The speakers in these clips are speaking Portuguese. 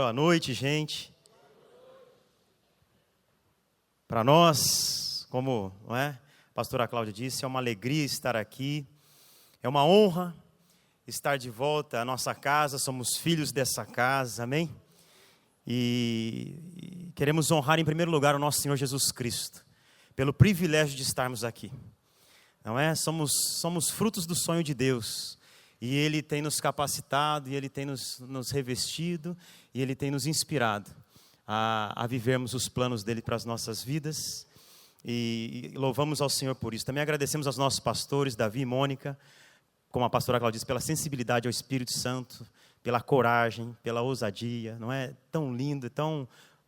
Boa noite, gente. Para nós, como a pastora Cláudia disse, é uma alegria estar aqui. É uma honra estar de volta à nossa casa. Somos filhos dessa casa, amém? E queremos honrar em primeiro lugar o nosso Senhor Jesus Cristo, pelo privilégio de estarmos aqui. Não é? Somos frutos do sonho de Deus. E Ele tem nos capacitado, e Ele tem nos revestido, e Ele tem nos inspirado a vivermos os planos dEle para as nossas vidas. E louvamos ao Senhor por isso. Também agradecemos aos nossos pastores, Davi e Mônica, como a pastora Cláudia disse, pela sensibilidade ao Espírito Santo, pela coragem, pela ousadia. Não é tão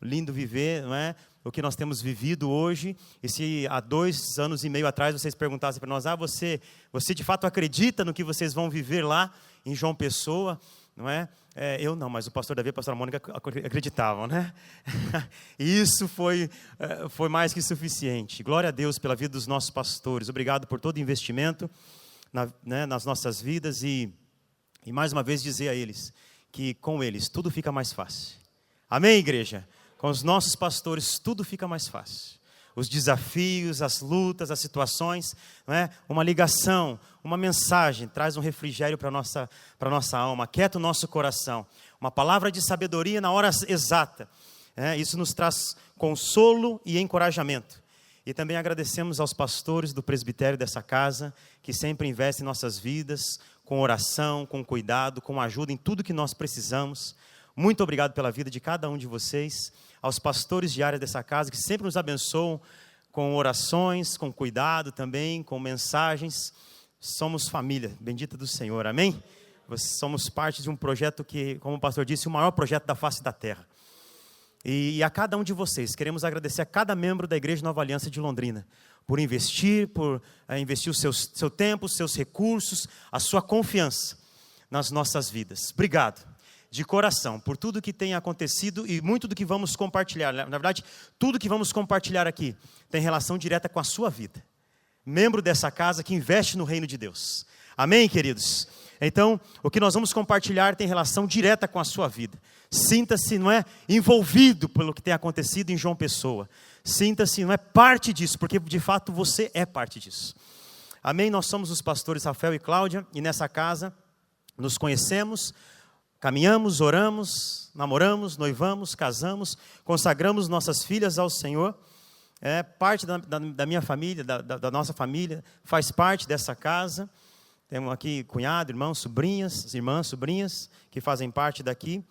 lindo viver, não é? O que nós temos vivido hoje. E se há 2 anos e meio atrás vocês perguntassem para nós, você de fato acredita no que vocês vão viver lá em João Pessoa? Não é? Eu não, mas o pastor Davi e a pastora Mônica acreditavam, né? E isso foi mais que suficiente. Glória a Deus pela vida dos nossos pastores. Obrigado por todo o investimento nas nossas vidas e mais uma vez dizer a eles que com eles tudo fica mais fácil. Amém, igreja? Com os nossos pastores tudo fica mais fácil. Os desafios, as lutas, as situações, não é? Uma ligação, uma mensagem traz um refrigério para a nossa alma, aquieta o nosso coração. Uma palavra de sabedoria na hora exata. Isso nos traz consolo e encorajamento. E também agradecemos aos pastores do presbitério dessa casa, que sempre investem em nossas vidas, com oração, com cuidado, com ajuda em tudo que nós precisamos. Muito obrigado pela vida de cada um de vocês. Aos pastores de área dessa casa, que sempre nos abençoam com orações, com cuidado também, com mensagens. Somos família, bendita do Senhor, amém? Somos parte de um projeto que, como o pastor disse, o maior projeto da face da terra. E a cada um de vocês, queremos agradecer a cada membro da Igreja Nova Aliança de Londrina, por investir o seu tempo, os seus recursos, a sua confiança nas nossas vidas. Obrigado. De coração, por tudo que tem acontecido e muito do que vamos compartilhar. Na verdade, tudo que vamos compartilhar aqui tem relação direta com a sua vida. Membro dessa casa que investe no reino de Deus. Amém, queridos? Então, o que nós vamos compartilhar tem relação direta com a sua vida. Sinta-se, envolvido pelo que tem acontecido em João Pessoa. Sinta-se, parte disso, porque de fato você é parte disso. Amém? Nós somos os pastores Rafael e Cláudia e nessa casa nos conhecemos, caminhamos, oramos, namoramos, noivamos, casamos, consagramos nossas filhas ao Senhor. Parte da minha família, da nossa família, faz parte dessa casa. Temos aqui cunhado, irmãos, sobrinhas, que fazem parte daqui.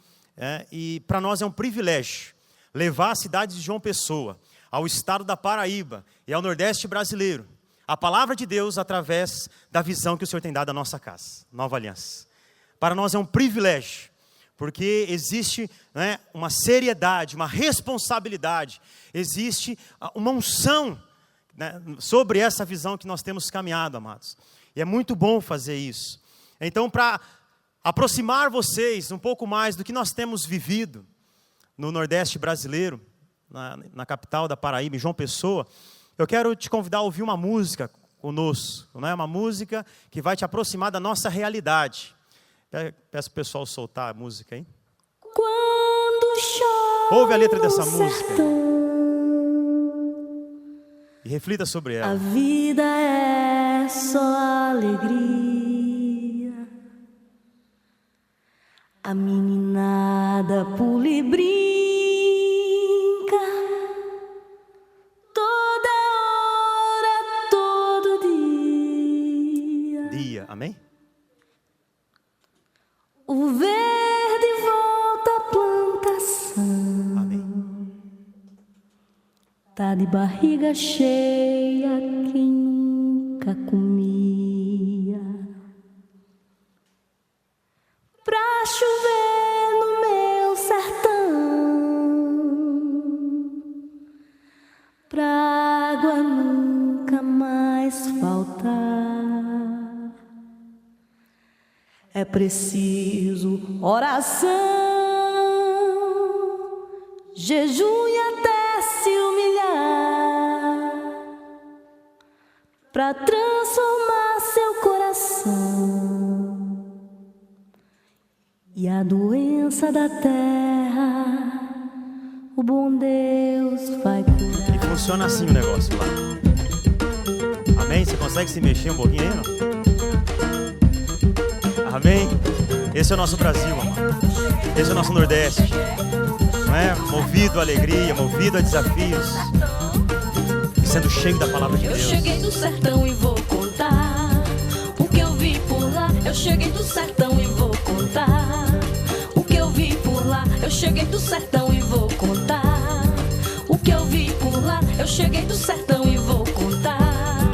E para nós é um privilégio levar a cidade de João Pessoa, ao estado da Paraíba e ao Nordeste brasileiro, a palavra de Deus através da visão que o Senhor tem dado à nossa casa, Nova Aliança. Para nós é um privilégio, porque existe uma seriedade, uma responsabilidade, existe uma unção sobre essa visão que nós temos caminhado, amados. E é muito bom fazer isso. Então, para aproximar vocês um pouco mais do que nós temos vivido no Nordeste brasileiro, na capital da Paraíba, em João Pessoa, eu quero te convidar a ouvir uma música conosco, uma música que vai te aproximar da nossa realidade. Peço para o pessoal soltar a música aí. Quando chora ouve a letra dessa música sertão, e reflita sobre ela. A vida é só alegria. A meninada pula e brinca toda hora, todo dia. Amém? O verde volta à plantação. Amém. Tá de barriga cheia quem nunca comia. Pra chover no meu sertão, pra água nunca mais faltar. É preciso oração, jejum e até se humilhar, pra transformar seu coração. E a doença da terra o bom Deus vai curar. E funciona assim o negócio lá. Amém? Você consegue se mexer um pouquinho aí, não? Amém? Esse é o nosso Brasil, amado. Esse é o nosso Nordeste. Não é? Movido a alegria, movido a desafios. E sendo cheio da palavra de Deus. Eu cheguei do sertão e vou contar o que eu vi por lá. Eu cheguei do sertão e vou contar o que eu vi por lá. Eu cheguei do sertão e vou contar o que eu vi por lá. Eu cheguei do sertão e vou contar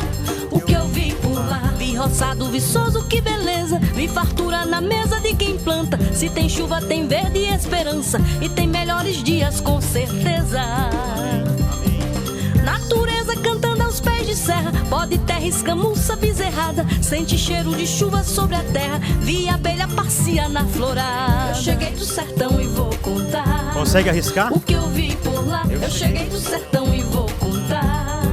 o que eu vi por lá. Vi roçado, viçoso, que beleza. Vi fartura na mesa de quem planta. Se tem chuva, tem verde e esperança. E tem melhores dias, com certeza. Natureza cantando aos pés de serra. Pode terra, escamuça, bezerrada. Sente cheiro de chuva sobre a terra. Vi abelha passear na florada. Eu cheguei do sertão e vou contar. Consegue arriscar? O que eu vi por lá. Eu cheguei do sertão e vou contar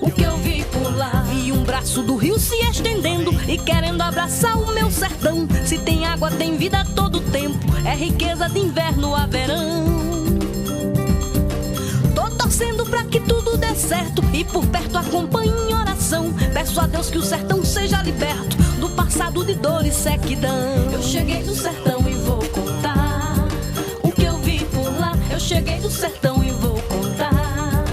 o que eu vi por lá. Vi um braço do rio se estendendo e querendo abraçar o meu sertão. Se tem água, tem vida a todo tempo. É riqueza de inverno a verão. Tô torcendo pra que tudo dê certo e por perto acompanhe em oração. Peço a Deus que o sertão seja liberto do passado de dor e sequidão. Eu cheguei do sertão e vou contar o que eu vi por lá. Eu cheguei do sertão e vou contar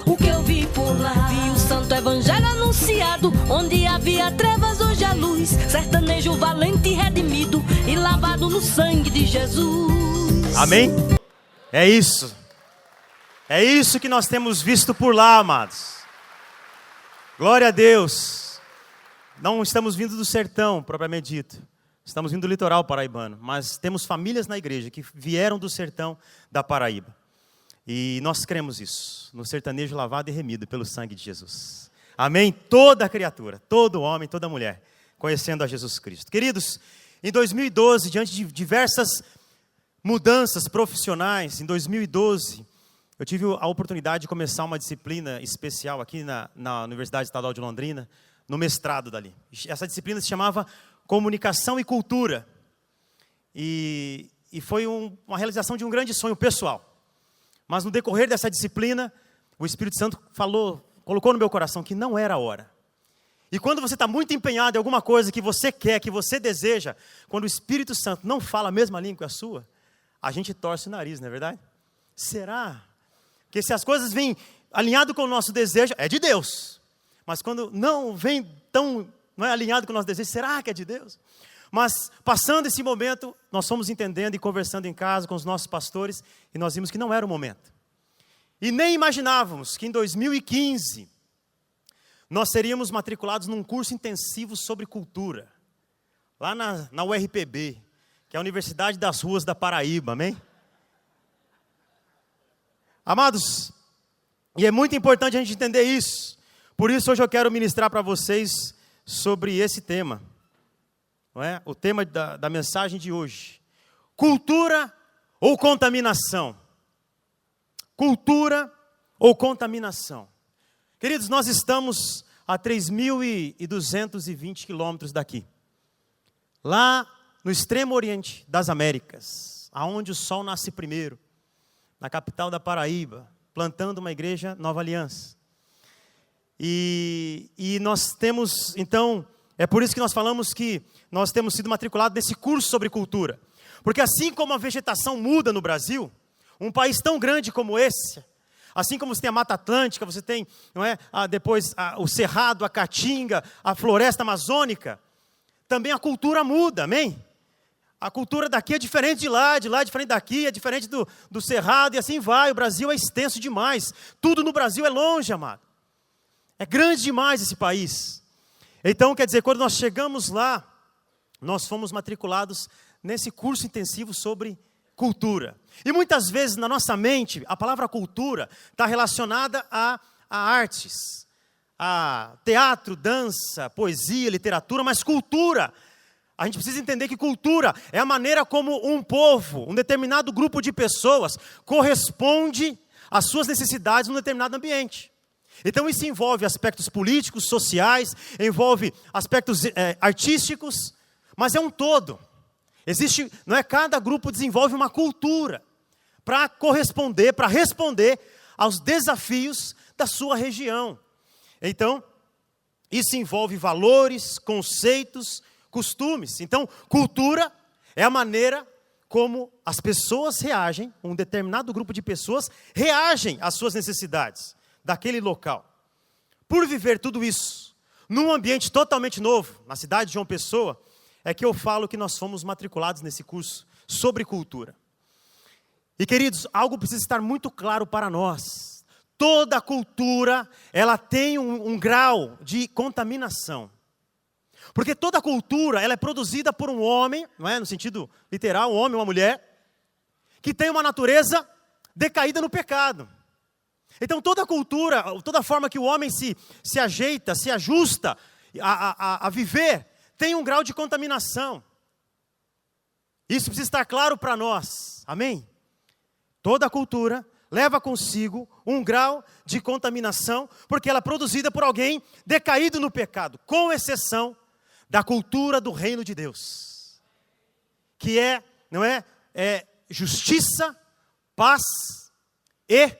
o que eu vi por lá. Vi o santo evangelho anunciado, onde havia trevas, hoje há luz. Sertanejo valente e redimido e lavado no sangue de Jesus. Amém? É isso. É isso que nós temos visto por lá, amados. Glória a Deus. Não estamos vindo do sertão, propriamente dito. Estamos vindo do litoral paraibano. Mas temos famílias na igreja que vieram do sertão da Paraíba. E nós cremos isso. No sertanejo lavado e remido pelo sangue de Jesus. Amém? Toda criatura, todo homem, toda mulher, conhecendo a Jesus Cristo. Queridos, em 2012, diante de diversas mudanças profissionais, em 2012... eu tive a oportunidade de começar uma disciplina especial aqui na Universidade Estadual de Londrina, no mestrado dali. Essa disciplina se chamava Comunicação e Cultura. E foi uma realização de um grande sonho pessoal. Mas no decorrer dessa disciplina, o Espírito Santo colocou no meu coração que não era a hora. E quando você está muito empenhado em alguma coisa que você quer, que você deseja, quando o Espírito Santo não fala a mesma língua que a sua, a gente torce o nariz, não é verdade? Será? Porque se as coisas vêm alinhado com o nosso desejo, é de Deus. Mas quando não vem não é alinhado com o nosso desejo, será que é de Deus? Mas passando esse momento, nós fomos entendendo e conversando em casa com os nossos pastores, e nós vimos que não era o momento. E nem imaginávamos que em 2015, nós seríamos matriculados num curso intensivo sobre cultura. Lá na URPB, que é a Universidade das Ruas da Paraíba, amém? Amados, e é muito importante a gente entender isso. Por isso hoje eu quero ministrar para vocês sobre esse tema. Não é? O tema da mensagem de hoje. Cultura ou contaminação? Cultura ou contaminação? Queridos, nós estamos a 3.220 quilômetros daqui. Lá no extremo oriente das Américas, aonde o sol nasce primeiro. Na capital da Paraíba, plantando uma igreja Nova Aliança. E nós temos, então, é por isso que nós falamos que nós temos sido matriculados nesse curso sobre cultura. Porque assim como a vegetação muda no Brasil, um país tão grande como esse, assim como você tem a Mata Atlântica, você tem, não é, depois o Cerrado, a Caatinga, a floresta amazônica, também a cultura muda, amém? A cultura daqui é diferente de lá é diferente daqui, é diferente do Cerrado e assim vai. O Brasil é extenso demais. Tudo no Brasil é longe, amado. É grande demais esse país. Então, quer dizer, quando nós chegamos lá, nós fomos matriculados nesse curso intensivo sobre cultura. E muitas vezes na nossa mente, a palavra cultura está relacionada a artes, a teatro, dança, poesia, literatura, mas cultura... A gente precisa entender que cultura é a maneira como um povo, um determinado grupo de pessoas, corresponde às suas necessidades num determinado ambiente. Então isso envolve aspectos políticos, sociais, envolve aspectos artísticos, mas é um todo. Existe, não é? Cada grupo desenvolve uma cultura para corresponder, para responder aos desafios da sua região. Então, isso envolve valores, conceitos, costumes. Então, cultura é a maneira como as pessoas reagem, um determinado grupo de pessoas reagem às suas necessidades daquele local. Por viver tudo isso num ambiente totalmente novo, na cidade de João Pessoa, é que eu falo que nós fomos matriculados nesse curso sobre cultura. E queridos, algo precisa estar muito claro para nós. Toda cultura, ela tem um grau de contaminação. Porque toda cultura, ela é produzida por um homem, não é, no sentido literal, um homem, uma mulher, que tem uma natureza decaída no pecado. Então toda cultura, toda forma que o homem se ajeita, se ajusta a viver, tem um grau de contaminação. Isso precisa estar claro para nós, amém? Toda cultura leva consigo um grau de contaminação, porque ela é produzida por alguém decaído no pecado, com exceção da cultura do reino de Deus, que é justiça, paz e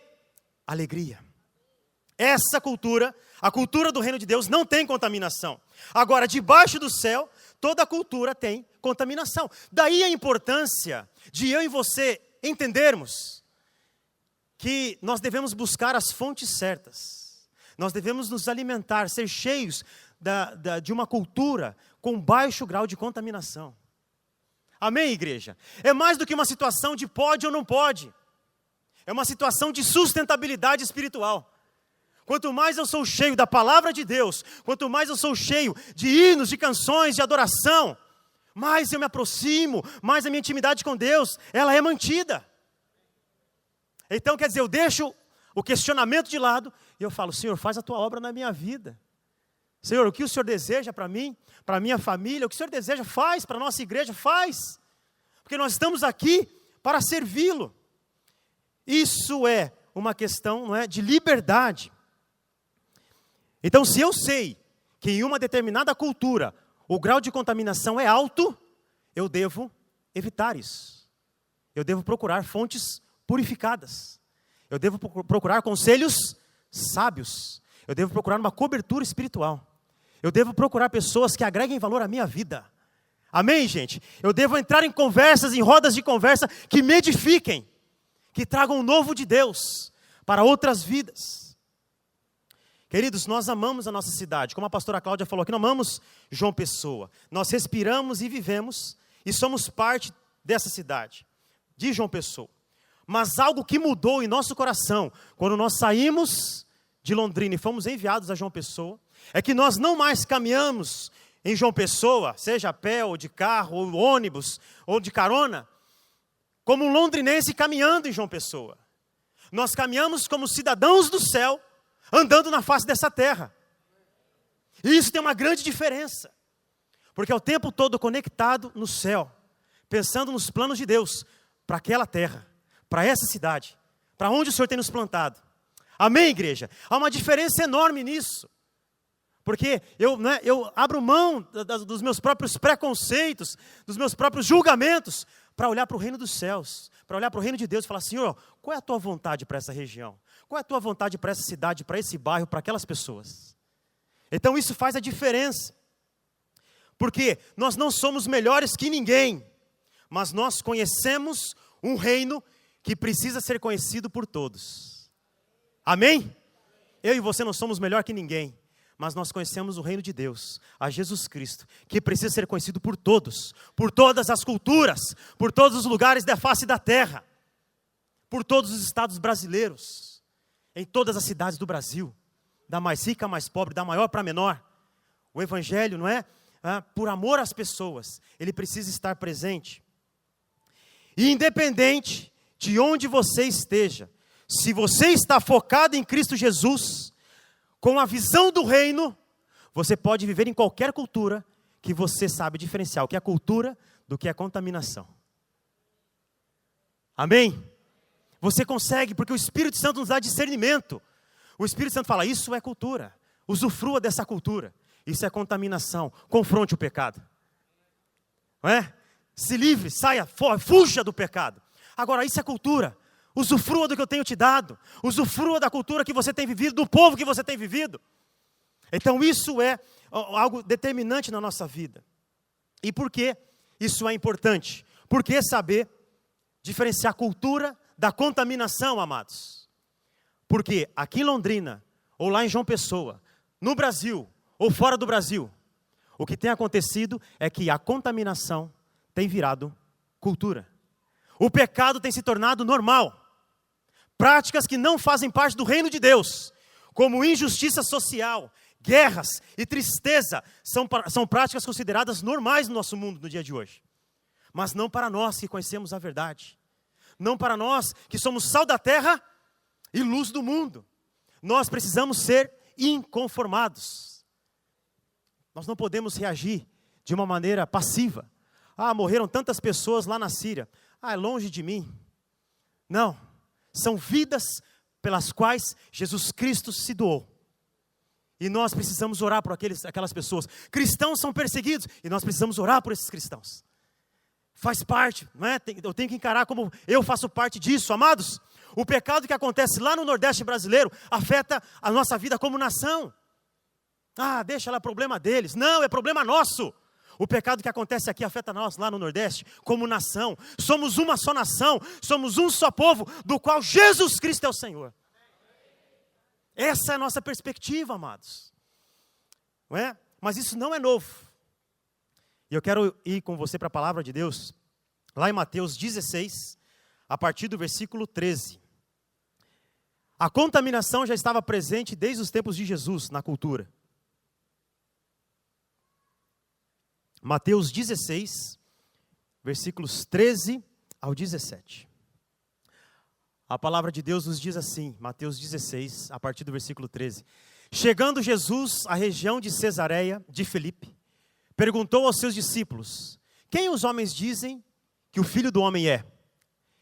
alegria. Essa cultura, a cultura do reino de Deus, não tem contaminação. Agora, debaixo do céu, toda cultura tem contaminação. Daí a importância de eu e você entendermos que nós devemos buscar as fontes certas. Nós devemos nos alimentar, ser cheios de uma cultura com baixo grau de contaminação. Amém, igreja? É mais do que uma situação de pode ou não pode. É uma situação de sustentabilidade espiritual. Quanto mais eu sou cheio da palavra de Deus, quanto mais eu sou cheio de hinos, de canções, de adoração, mais eu me aproximo, mais a minha intimidade com Deus, ela é mantida. Então, quer dizer, eu deixo o questionamento de lado e eu falo, Senhor, faz a tua obra na minha vida. Senhor, o que o Senhor deseja para mim, para a minha família, o que o Senhor deseja, faz, para a nossa igreja, faz. Porque nós estamos aqui para servi-lo. Isso é uma questão, não é, de liberdade. Então, se eu sei que em uma determinada cultura o grau de contaminação é alto, eu devo evitar isso. Eu devo procurar fontes purificadas. Eu devo procurar conselhos sábios. Eu devo procurar uma cobertura espiritual. Eu devo procurar pessoas que agreguem valor à minha vida. Amém, gente? Eu devo entrar em conversas, em rodas de conversa que me edifiquem, que tragam o novo de Deus para outras vidas. Queridos, nós amamos a nossa cidade. Como a pastora Cláudia falou aqui, nós amamos João Pessoa. Nós respiramos e vivemos e somos parte dessa cidade, de João Pessoa. Mas algo que mudou em nosso coração, quando nós saímos de Londrina e fomos enviados a João Pessoa, é que nós não mais caminhamos em João Pessoa, seja a pé, ou de carro, ou ônibus, ou de carona, como um londrinense caminhando em João Pessoa. Nós caminhamos como cidadãos do céu, andando na face dessa terra. E isso tem uma grande diferença, porque é o tempo todo conectado no céu, pensando nos planos de Deus, para aquela terra, para essa cidade, para onde o Senhor tem nos plantado. Amém, igreja? Há uma diferença enorme nisso. Porque eu abro mão dos meus próprios preconceitos, dos meus próprios julgamentos, para olhar para o reino dos céus, para olhar para o reino de Deus e falar, Senhor, qual é a tua vontade para essa região? Qual é a tua vontade para essa cidade, para esse bairro, para aquelas pessoas? Então isso faz a diferença. Porque nós não somos melhores que ninguém, mas nós conhecemos um reino que precisa ser conhecido por todos. Amém? Eu e você não somos melhor que ninguém, mas nós conhecemos o reino de Deus, a Jesus Cristo, que precisa ser conhecido por todos, por todas as culturas, por todos os lugares da face da terra, por todos os estados brasileiros, em todas as cidades do Brasil, da mais rica à mais pobre, da maior para a menor. O evangelho, não é? Por amor às pessoas, ele precisa estar presente. E independente de onde você esteja, se você está focado em Cristo Jesus, com a visão do reino, você pode viver em qualquer cultura que você sabe diferenciar o que é cultura do que é contaminação. Amém? Você consegue, porque o Espírito Santo nos dá discernimento. O Espírito Santo fala, isso é cultura, usufrua dessa cultura. Isso é contaminação, confronte o pecado. Não é? Se livre, saia, fuja do pecado. Agora, isso é cultura. Usufrua do que eu tenho te dado. Usufrua da cultura que você tem vivido, do povo que você tem vivido. Então isso é algo determinante na nossa vida. E por que isso é importante? Por que saber diferenciar a cultura da contaminação, amados? Porque aqui em Londrina, ou lá em João Pessoa, no Brasil, ou fora do Brasil, o que tem acontecido é que a contaminação tem virado cultura. O pecado tem se tornado normal. Práticas que não fazem parte do reino de Deus, como injustiça social, guerras e tristeza, são práticas consideradas normais no nosso mundo no dia de hoje. Mas não para nós que conhecemos a verdade. Não para nós que somos sal da terra e luz do mundo. Nós precisamos ser inconformados. Nós não podemos reagir de uma maneira passiva. Morreram tantas pessoas lá na Síria. É longe de mim. Não, são vidas pelas quais Jesus Cristo se doou. E nós precisamos orar por aquelas pessoas. Cristãos são perseguidos e nós precisamos orar por esses cristãos. Faz parte, não é? Eu tenho que encarar como eu faço parte disso, amados. O pecado que acontece lá no Nordeste brasileiro afeta a nossa vida como nação. Deixa lá, problema deles. Não, é problema nosso. O pecado que acontece aqui afeta nós lá no Nordeste como nação. Somos uma só nação, somos um só povo, do qual Jesus Cristo é o Senhor. Essa é a nossa perspectiva, amados. Não é? Mas isso não é novo. E eu quero ir com você para a palavra de Deus, lá em Mateus 16, a partir do versículo 13. A contaminação já estava presente desde os tempos de Jesus na cultura. Mateus 16, versículos 13 ao 17. A palavra de Deus nos diz assim, Mateus 16, a partir do versículo 13. Chegando Jesus à região de Cesareia de Filipe, perguntou aos seus discípulos: quem os homens dizem que o Filho do Homem é?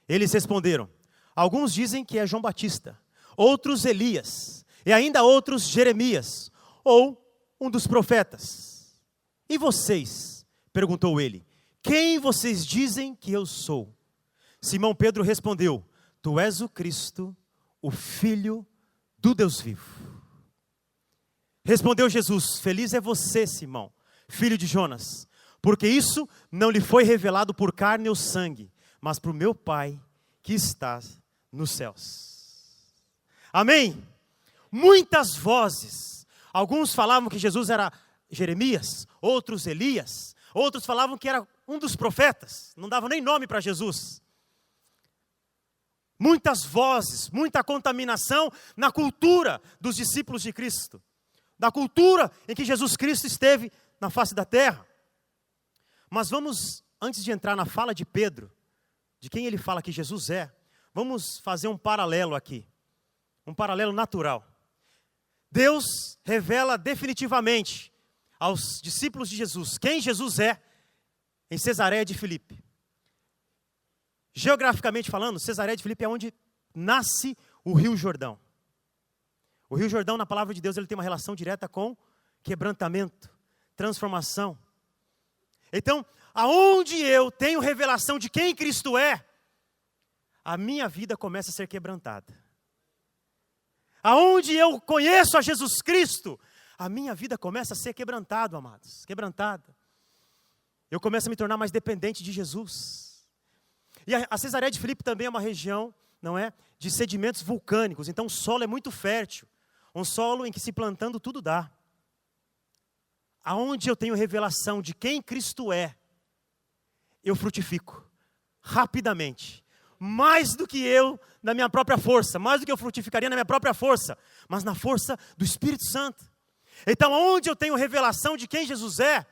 Eles responderam: alguns dizem que é João Batista, outros Elias, e ainda outros Jeremias, ou um dos profetas. E vocês? Perguntou ele: quem vocês dizem que eu sou? Simão Pedro respondeu: tu és o Cristo, o Filho do Deus vivo. Respondeu Jesus: feliz é você, Simão, filho de Jonas, porque isso não lhe foi revelado por carne ou sangue, mas por meu Pai que está nos céus. Amém? Muitas vozes. Alguns falavam que Jesus era Jeremias, outros Elias, outros falavam que era um dos profetas, não davam nem nome para Jesus. Muitas vozes, muita contaminação na cultura dos discípulos de Cristo, da cultura em que Jesus Cristo esteve na face da terra. Mas vamos, antes de entrar na fala de Pedro, de quem ele fala que Jesus é, vamos fazer um paralelo aqui, um paralelo natural. Deus revela definitivamente aos discípulos de Jesus quem Jesus é em Cesareia de Filipe. Geograficamente falando, Cesareia de Filipe é onde nasce o Rio Jordão. O Rio Jordão, na palavra de Deus, ele tem uma relação direta com quebrantamento, transformação. Então, aonde eu tenho revelação de quem Cristo é, a minha vida começa a ser quebrantada. Aonde eu conheço a Jesus Cristo, a minha vida começa a ser quebrantada, amados, quebrantada. Eu começo a me tornar mais dependente de Jesus. E a Cesareia de Filipe também é uma região, não é, de sedimentos vulcânicos. Então o solo é muito fértil. Um solo em que se plantando tudo dá. Aonde eu tenho revelação de quem Cristo é, eu frutifico rapidamente. Mais do que eu na minha própria força. Mais do que eu frutificaria na minha própria força. Mas na força do Espírito Santo. Então onde eu tenho revelação de quem Jesus é,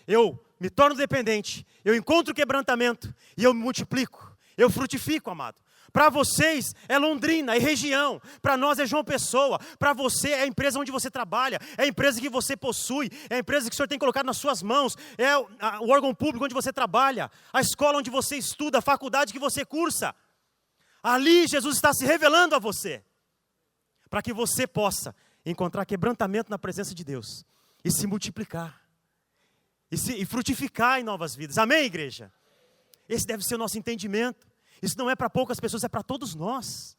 eu me torno dependente, eu encontro quebrantamento e eu me multiplico, eu frutifico, amado. Para vocês é Londrina, é região, para nós é João Pessoa, para você é a empresa onde você trabalha, é a empresa que você possui, é a empresa que o Senhor tem colocado nas suas mãos, é o órgão público onde você trabalha, a escola onde você estuda, a faculdade que você cursa. Ali Jesus está se revelando a você, para que você possa encontrar quebrantamento na presença de Deus e se multiplicar. E frutificar em novas vidas. Amém, igreja? Esse deve ser o nosso entendimento. Isso não é para poucas pessoas, é para todos nós.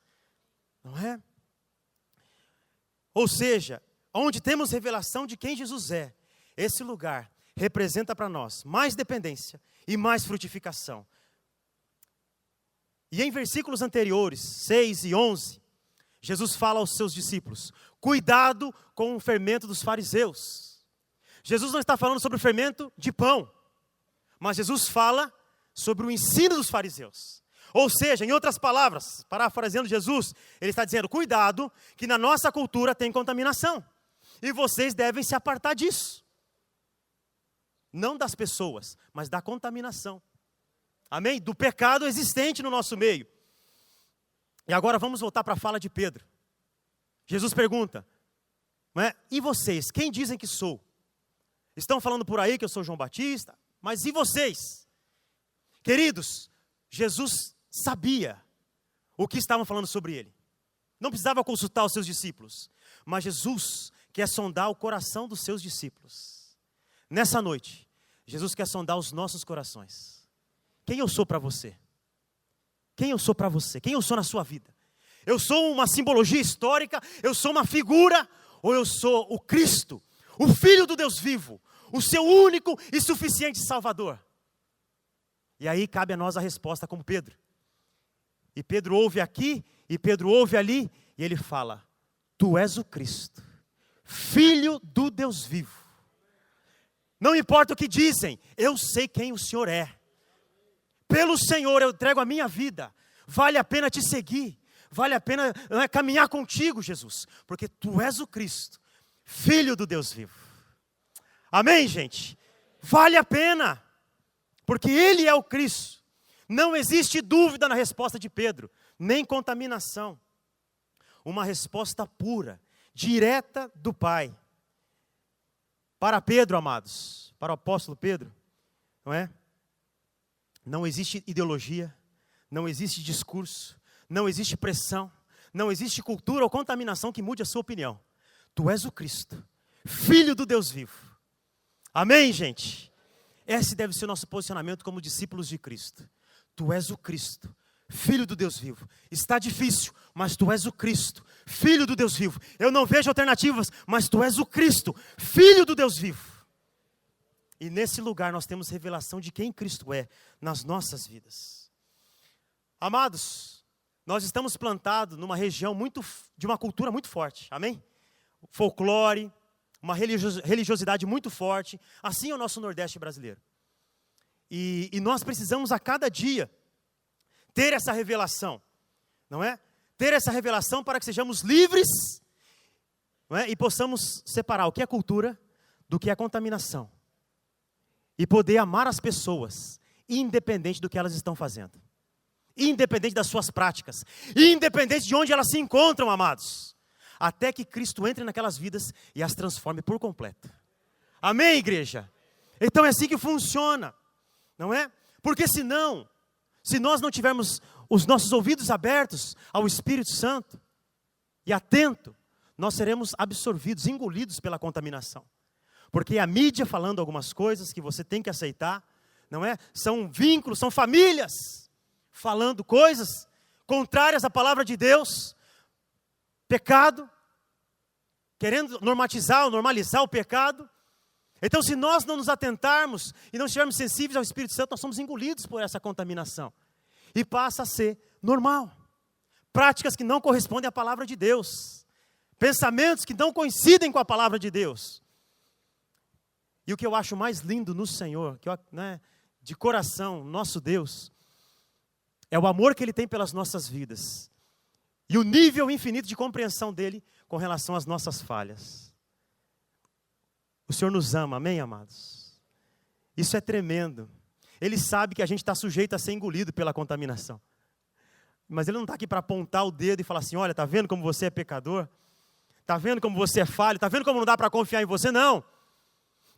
Não é? Ou seja, onde temos revelação de quem Jesus é, esse lugar representa para nós mais dependência e mais frutificação. E em versículos anteriores, 6 e 11, Jesus fala aos seus discípulos: cuidado com o fermento dos fariseus. Jesus não está falando sobre o fermento de pão, mas Jesus fala sobre o ensino dos fariseus. Ou seja, em outras palavras, parafraseando Jesus, ele está dizendo: cuidado, que na nossa cultura tem contaminação, e vocês devem se apartar disso. Não das pessoas, mas da contaminação. Amém? Do pecado existente no nosso meio. E agora vamos voltar para a fala de Pedro. Jesus pergunta: não é? E vocês, quem dizem que sou? Estão falando por aí que eu sou João Batista, mas e vocês? Queridos, Jesus sabia o que estavam falando sobre ele. Não precisava consultar os seus discípulos, mas Jesus quer sondar o coração dos seus discípulos. Nessa noite, Jesus quer sondar os nossos corações. Quem eu sou para você? Quem eu sou para você? Quem eu sou na sua vida? Eu sou uma simbologia histórica? Eu sou uma figura? Ou eu sou o Cristo, o Filho do Deus vivo, o seu único e suficiente Salvador? E aí cabe a nós a resposta como Pedro. E Pedro ouve aqui, e Pedro ouve ali, e ele fala: tu és o Cristo, Filho do Deus vivo. Não importa o que dizem, eu sei quem o Senhor é. Pelo Senhor eu entrego a minha vida. Vale a pena te seguir. Vale a pena caminhar contigo, Jesus. Porque tu és o Cristo, Filho do Deus vivo. Amém, gente? Vale a pena. Porque Ele é o Cristo. Não existe dúvida na resposta de Pedro. Nem contaminação. Uma resposta pura, direta do Pai. Para Pedro, amados, para o apóstolo Pedro, não é? Não existe ideologia, não existe discurso, não existe pressão, não existe cultura ou contaminação que mude a sua opinião. Tu és o Cristo, Filho do Deus vivo. Amém, gente? Esse deve ser o nosso posicionamento como discípulos de Cristo. Tu és o Cristo, Filho do Deus vivo. Está difícil, mas tu és o Cristo, Filho do Deus vivo. Eu não vejo alternativas, mas tu és o Cristo, Filho do Deus vivo. E nesse lugar nós temos revelação de quem Cristo é nas nossas vidas. Amados, nós estamos plantados numa região de uma cultura muito forte, amém? Folclore, uma religiosidade muito forte, assim é o nosso Nordeste brasileiro. E nós precisamos a cada dia ter essa revelação, não é? Ter essa revelação para que sejamos livres, não é? E possamos separar o que é cultura do que é contaminação. E poder amar as pessoas, independente do que elas estão fazendo. Independente das suas práticas. Independente de onde elas se encontram, amados. Até que Cristo entre naquelas vidas e as transforme por completo. Amém, igreja? Então é assim que funciona. Não é? Porque senão, se nós não tivermos os nossos ouvidos abertos ao Espírito Santo e atento, nós seremos absorvidos, engolidos pela contaminação. Porque a mídia falando algumas coisas que você tem que aceitar, não é? São vínculos, são famílias falando coisas contrárias à palavra de Deus, pecado, querendo normalizar o pecado. Então, se nós não nos atentarmos e não estivermos sensíveis ao Espírito Santo, nós somos engolidos por essa contaminação. E passa a ser normal. Práticas que não correspondem à palavra de Deus. Pensamentos que não coincidem com a palavra de Deus. E o que eu acho mais lindo no Senhor, de coração, nosso Deus, é o amor que Ele tem pelas nossas vidas. E o nível infinito de compreensão dEle com relação às nossas falhas. O Senhor nos ama, amém, amados? Isso é tremendo. Ele sabe que a gente está sujeito a ser engolido pela contaminação. Mas Ele não está aqui para apontar o dedo e falar assim: olha, está vendo como você é pecador? Está vendo como você é falho? Está vendo como não dá para confiar em você? Não.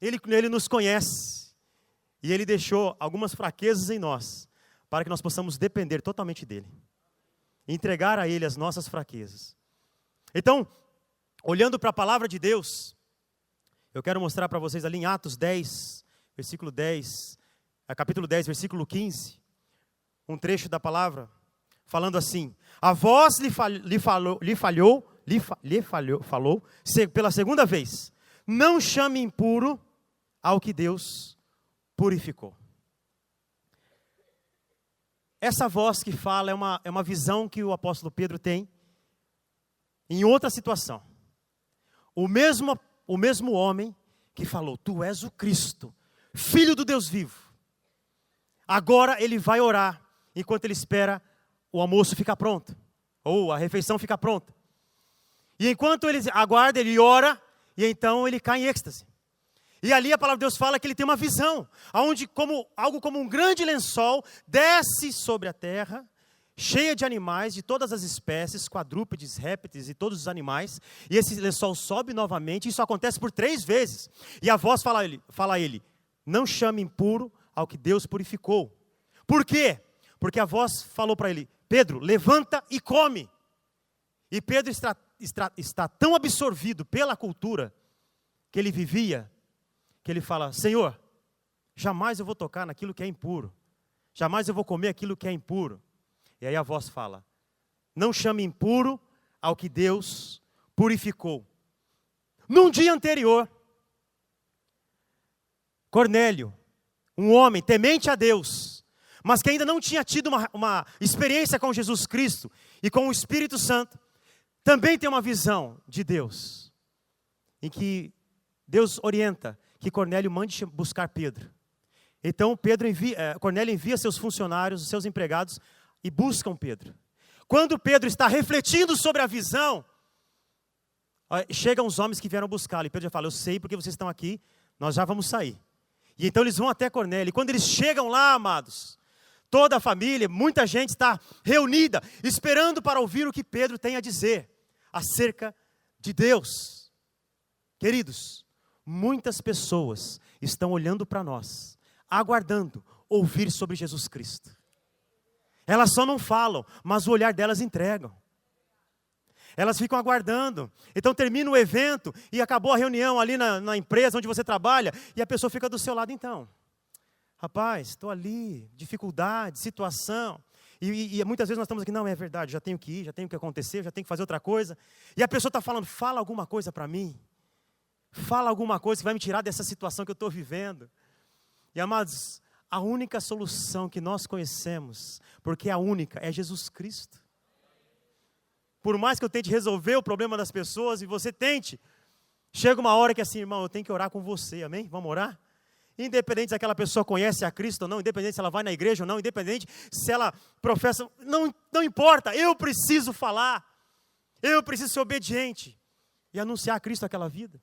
Ele nos conhece. E Ele deixou algumas fraquezas em nós, para que nós possamos depender totalmente dEle. Entregar a Ele as nossas fraquezas. Então, olhando para a palavra de Deus, eu quero mostrar para vocês ali em Atos 10, versículo 10, capítulo 10, versículo 15, um trecho da palavra, falando assim: a voz falou pela segunda vez: não chame impuro ao que Deus purificou. Essa voz que fala é uma visão que o apóstolo Pedro tem em outra situação. O mesmo homem que falou: tu és o Cristo, Filho do Deus vivo. Agora ele vai orar enquanto ele espera o almoço ficar pronto, ou a refeição ficar pronta. E enquanto ele aguarda, ele ora, e então ele cai em êxtase. E ali a palavra de Deus fala que ele tem uma visão, onde algo como um grande lençol desce sobre a terra, cheia de animais de todas as espécies, quadrúpedes, répteis e todos os animais. E esse lençol sobe novamente, isso acontece por 3 vezes. E a voz fala a ele: não chame impuro ao que Deus purificou. Por quê? Porque a voz falou para ele: Pedro, levanta e come. E Pedro está tão absorvido pela cultura que ele vivia, que ele fala: Senhor, jamais eu vou tocar naquilo que é impuro. Jamais eu vou comer aquilo que é impuro. E aí a voz fala: não chame impuro ao que Deus purificou. Num dia anterior, Cornélio, um homem temente a Deus, mas que ainda não tinha tido uma experiência com Jesus Cristo e com o Espírito Santo, também tem uma visão de Deus, em que Deus orienta que Cornélio mande buscar Pedro. Então Cornélio envia seus funcionários, seus empregados, e buscam Pedro. Quando Pedro está refletindo sobre a visão, chegam os homens que vieram buscá-lo, e Pedro já fala: eu sei porque vocês estão aqui, nós já vamos sair. E então eles vão até Cornélio, e quando eles chegam lá, amados, toda a família, muita gente está reunida, esperando para ouvir o que Pedro tem a dizer acerca de Deus. Queridos, muitas pessoas estão olhando para nós, aguardando ouvir sobre Jesus Cristo. Elas só não falam, mas o olhar delas entregam. Elas ficam aguardando. Então termina o evento e acabou a reunião ali na empresa onde você trabalha, e a pessoa fica do seu lado. Então, rapaz, estou ali, dificuldade, situação. E muitas vezes nós estamos aqui: não, é verdade, já tenho que ir, já tenho que acontecer, já tenho que fazer outra coisa. E a pessoa está falando: fala alguma coisa para mim. Fala alguma coisa que vai me tirar dessa situação que eu estou vivendo. E amados, a única solução que nós conhecemos, porque a única, é Jesus Cristo. Por mais que eu tente resolver o problema das pessoas, e você tente, chega uma hora que assim: irmão, eu tenho que orar com você, amém? Vamos orar? Independente se aquela pessoa conhece a Cristo ou não, independente se ela vai na igreja ou não, independente se ela professa, não importa, eu preciso falar, eu preciso ser obediente e anunciar a Cristo àquela vida.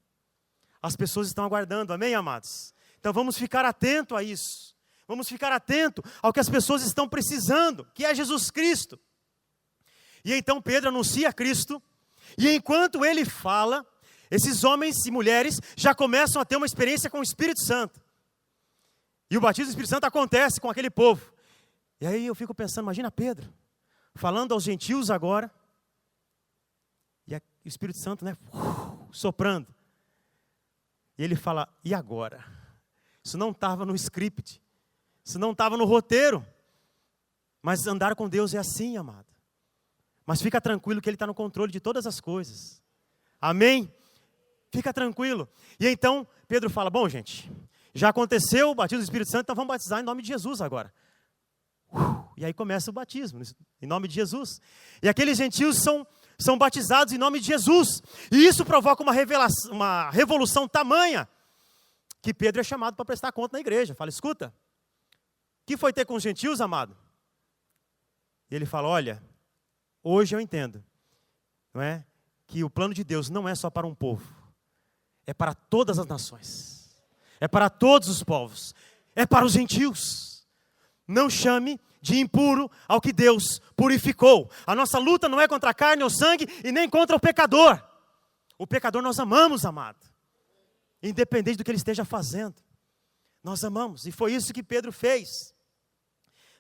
As pessoas estão aguardando, amém, amados? Então vamos ficar atento a isso, vamos ficar atento ao que as pessoas estão precisando, que é Jesus Cristo. E então Pedro anuncia Cristo, e enquanto ele fala, esses homens e mulheres já começam a ter uma experiência com o Espírito Santo. E o batismo do Espírito Santo acontece com aquele povo. E aí eu fico pensando: imagina Pedro, falando aos gentios agora, e o Espírito Santo, soprando. E ele fala: e agora? Isso não estava no script, isso não estava no roteiro. Mas andar com Deus é assim, amado. Mas fica tranquilo que Ele está no controle de todas as coisas. Amém? Fica tranquilo. E então Pedro fala: bom, gente, já aconteceu o batismo do Espírito Santo, então vamos batizar em nome de Jesus agora. E aí começa o batismo, em nome de Jesus. E aqueles gentios são batizados em nome de Jesus. E isso provoca uma revolução tamanha, que Pedro é chamado para prestar conta na igreja. Fala: escuta, o que foi ter com os gentios, amado? E ele fala: olha, hoje eu entendo, não é? Que o plano de Deus não é só para um povo, é para todas as nações. É para todos os povos, é para os gentios. Não chame de impuro ao que Deus purificou. A nossa luta não é contra a carne ou sangue e nem contra o pecador. O pecador nós amamos, amado, independente do que ele esteja fazendo. Nós amamos, e foi isso que Pedro fez,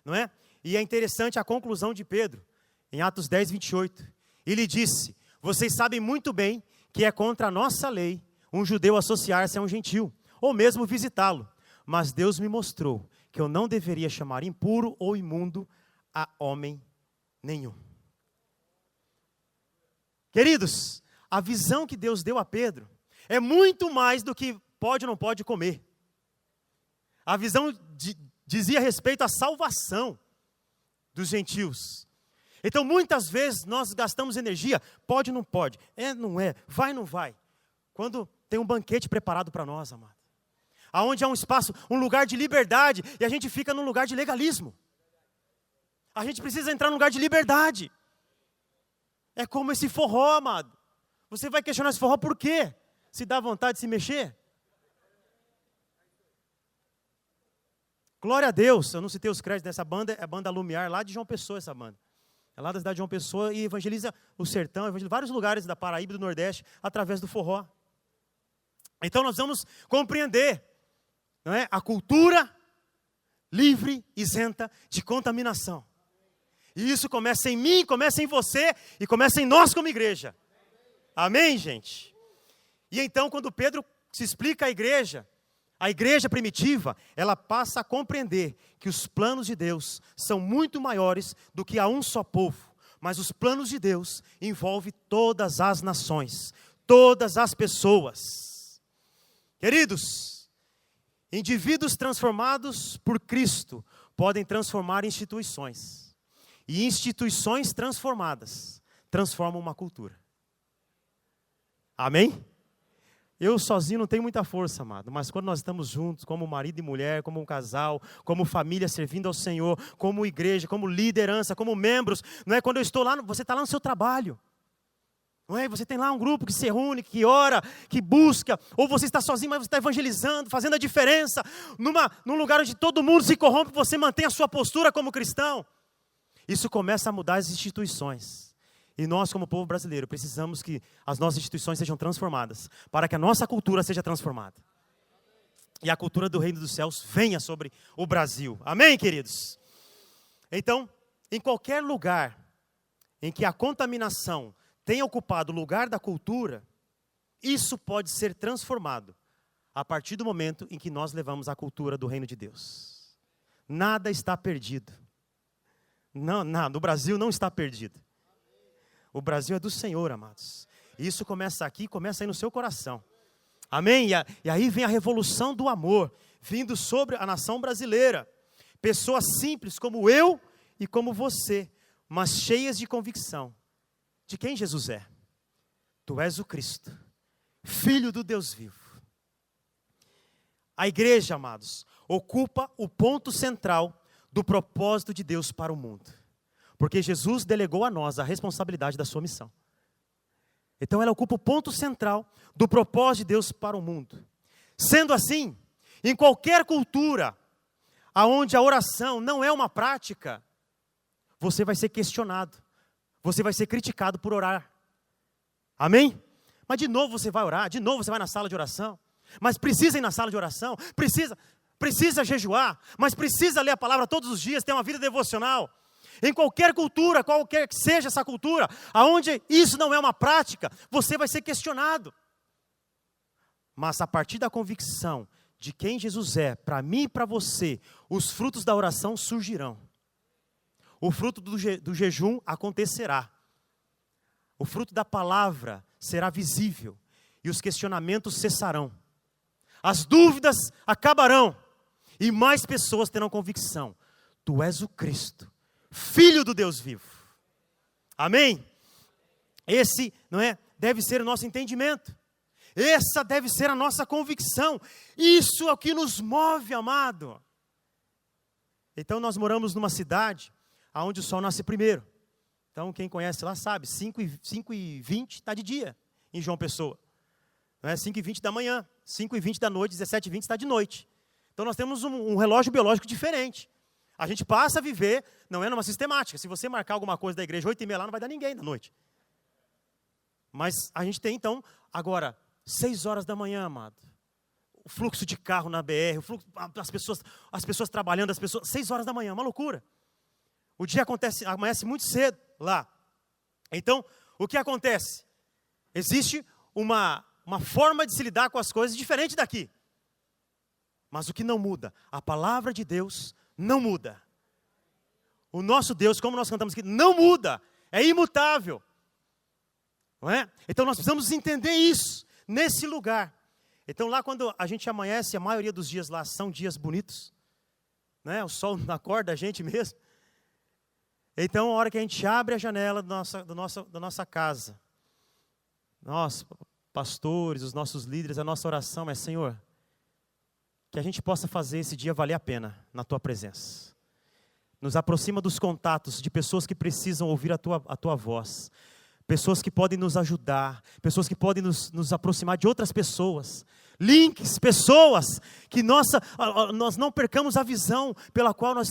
não é? E é interessante a conclusão de Pedro, em Atos 10, 28. Ele disse: vocês sabem muito bem que é contra a nossa lei um judeu associar-se a um gentil, ou mesmo visitá-lo. Mas Deus me mostrou que eu não deveria chamar impuro ou imundo a homem nenhum. Queridos, a visão que Deus deu a Pedro é muito mais do que pode ou não pode comer. A visão dizia respeito à salvação dos gentios. Então, muitas vezes, nós gastamos energia, pode ou não pode, não é, vai ou não vai. Quando tem um banquete preparado para nós, amado. Aonde há um espaço, um lugar de liberdade, e a gente fica num lugar de legalismo. A gente precisa entrar num lugar de liberdade. É como esse forró, amado. Você vai questionar esse forró por quê? Se dá vontade de se mexer? Glória a Deus, eu não citei os créditos dessa banda, é a banda Lumiar, lá de João Pessoa essa banda. É lá da cidade de João Pessoa e evangeliza o sertão, evangeliza vários lugares da Paraíba e do Nordeste através do forró. Então nós vamos compreender, não é? A cultura livre, isenta de contaminação. E isso começa em mim, começa em você e começa em nós como igreja. Amém, gente? E então quando Pedro se explica à igreja, a igreja primitiva, ela passa a compreender que os planos de Deus são muito maiores do que a um só povo. Mas os planos de Deus envolvem todas as nações, todas as pessoas. Queridos, indivíduos transformados por Cristo podem transformar instituições. E instituições transformadas transformam uma cultura. Amém? Eu sozinho não tenho muita força, amado, mas quando nós estamos juntos, como marido e mulher, como um casal, como família servindo ao Senhor, como igreja, como liderança, como membros, não é? Quando eu estou lá, você está lá no seu trabalho, não é? Você tem lá um grupo que se reúne, que ora, que busca, ou você está sozinho, mas você está evangelizando, fazendo a diferença, num lugar onde todo mundo se corrompe, você mantém a sua postura como cristão. Isso começa a mudar as instituições. E nós, como povo brasileiro, precisamos que as nossas instituições sejam transformadas, para que a nossa cultura seja transformada. E a cultura do reino dos céus venha sobre o Brasil. Amém, queridos? Então, em qualquer lugar em que a contaminação tenha ocupado o lugar da cultura, isso pode ser transformado a partir do momento em que nós levamos a cultura do reino de Deus. Nada está perdido. Não, no Brasil não está perdido. O Brasil é do Senhor, amados. Isso começa aqui, começa aí no seu coração. Amém? E aí vem a revolução do amor, vindo sobre a nação brasileira. Pessoas simples como eu e como você, mas cheias de convicção de quem Jesus é. Tu és o Cristo, Filho do Deus vivo. A igreja, amados, ocupa o ponto central do propósito de Deus para o mundo. Porque Jesus delegou a nós a responsabilidade da sua missão. Então ela ocupa o ponto central do propósito de Deus para o mundo. Sendo assim, em qualquer cultura, onde a oração não é uma prática, você vai ser questionado. Você vai ser criticado por orar. Amém? Mas de novo você vai orar, de novo você vai na sala de oração. Mas precisa ir na sala de oração, precisa jejuar, mas precisa ler a palavra todos os dias, ter uma vida devocional. Em qualquer cultura, qualquer que seja essa cultura, aonde isso não é uma prática, você vai ser questionado. Mas a partir da convicção de quem Jesus é, para mim e para você, os frutos da oração surgirão. O fruto do jejum acontecerá. O fruto da palavra será visível. E os questionamentos cessarão. As dúvidas acabarão. E mais pessoas terão convicção. Tu és o Cristo, Filho do Deus vivo. Amém? Esse, não é, deve ser o nosso entendimento. Essa deve ser a nossa convicção. Isso é o que nos move, amado. Então nós moramos numa cidade onde o sol nasce primeiro. Então quem conhece lá sabe, 5h20 está de dia em João Pessoa. Não é 5h20 da manhã, 5h20 da noite, 17h20 está de noite. Então nós temos um relógio biológico diferente. A gente passa a viver, não é numa sistemática. Se você marcar alguma coisa da igreja 8h30 lá, não vai dar ninguém da noite. Mas a gente tem então, agora, 6 horas da manhã, amado. O fluxo de carro na BR, as pessoas trabalhando, 6 horas da manhã, uma loucura. O dia amanhece muito cedo lá. Então, o que acontece? Existe uma forma de se lidar com as coisas diferente daqui. Mas o que não muda? A palavra de Deus não muda. O nosso Deus, como nós cantamos aqui, não muda, é imutável. Não é? Então nós precisamos entender isso, nesse lugar. Então lá quando a gente amanhece, a maioria dos dias lá são dias bonitos. Né? O sol acorda a gente mesmo. Então a hora que a gente abre a janela da nossa casa, nós, pastores, os nossos líderes, a nossa oração é: Senhor, que a gente possa fazer esse dia valer a pena na Tua presença. Nos aproxima dos contatos de pessoas que precisam ouvir a tua voz. Pessoas que podem nos ajudar. Pessoas que podem nos aproximar de outras pessoas. Links, pessoas que nós não percamos a visão pela qual nós